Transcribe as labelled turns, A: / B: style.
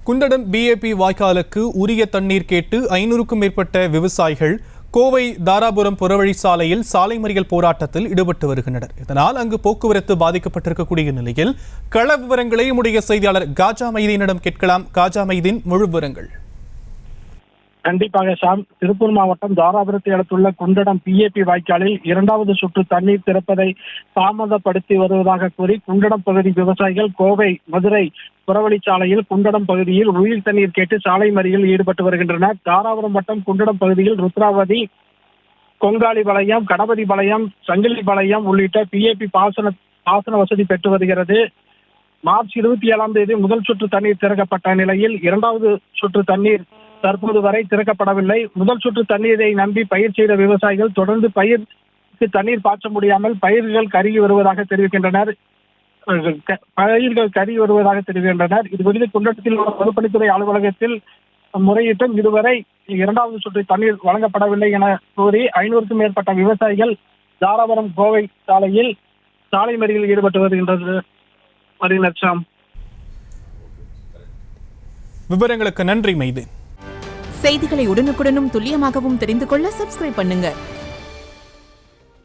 A: Kundadam PAP வாய்க்காலுக்கு உரிய தண்ணீர் கேட்டு 500க்கும் மேற்பட்ட விவசாயிகள் கோவை தாராபுரம் புறவழிச்சாலையில் சாலை மறியல் போராட்டத்தில் ஈடுபட்டு வருகின்றனர். இதனால் அங்கு போக்குவரத்து பாதிக்கப்பட்டிருக்கக்கூடிய நிலையில் கள விவரங்களை நம்முடைய செய்தியாளர் காஜா மைதீனிடம் கேட்கலாம். காஜா மைதீன், முழு விவரங்கள்.
B: கண்டிப்பாக சாம். திருப்பூர் மாவட்டம் தாராபுரத்தை அடுத்துள்ள குண்டடம் பிஏபி வாய்க்காலில் 2வது சுற்று தண்ணீர் திறப்பதை தாமதப்படுத்தி வருவதாக கூறி குண்டடம் பகுதி விவசாயிகள் கோவை மதுரை புறவழிச்சாலையில் குண்டடம் பகுதியில் உயிர் தண்ணீர் கேட்டு சாலை மறியலில் ஈடுபட்டு வருகின்றனர். தாராபுரம் வட்டம் குண்டடம் பகுதியில் ருத்ராவதி, கொங்காளி பாளையம், கணபதி பாளையம், சங்கிலி பாளையம் உள்ளிட்ட பிஏபி பாசன வசதி பெற்று வருகிறது. மார்ச் 27ஆம் தேதி முதல் சுற்று தண்ணீர் திறக்கப்பட்ட நிலையில் 2வது சுற்று தண்ணீர் தற்போது வரை திறக்கப்படவில்லை. முதல் சுற்று தண்ணீரை நம்பி பயிர் செய்த விவசாயிகள் தொடர்ந்து பயிருக்கு தண்ணீர் பாய்ச்ச முடியாமல் பயிர்கள் கருகி வருவதாக தெரிவிக்கின்றனர். இது குறித்து குண்டடத்தில் உள்ள பொதுப்பணித்துறை அலுவலகத்தில் முறையிட்டும் இதுவரை 2வது சுற்று தண்ணீர் வழங்கப்படவில்லை என கூறி 500க்கும் மேற்பட்ட விவசாயிகள் தாராபுரம் கோவை சாலையில் சாலை மறியலில் ஈடுபட்டு வருகின்றது.
A: விவரங்களுக்கு நன்றி மைதீன்.
C: செய்திகளை உடனுக்குடனும் துல்லியமாகவும் தெரிந்து கொள்ள சப்ஸ்கிரைப் பண்ணுங்க.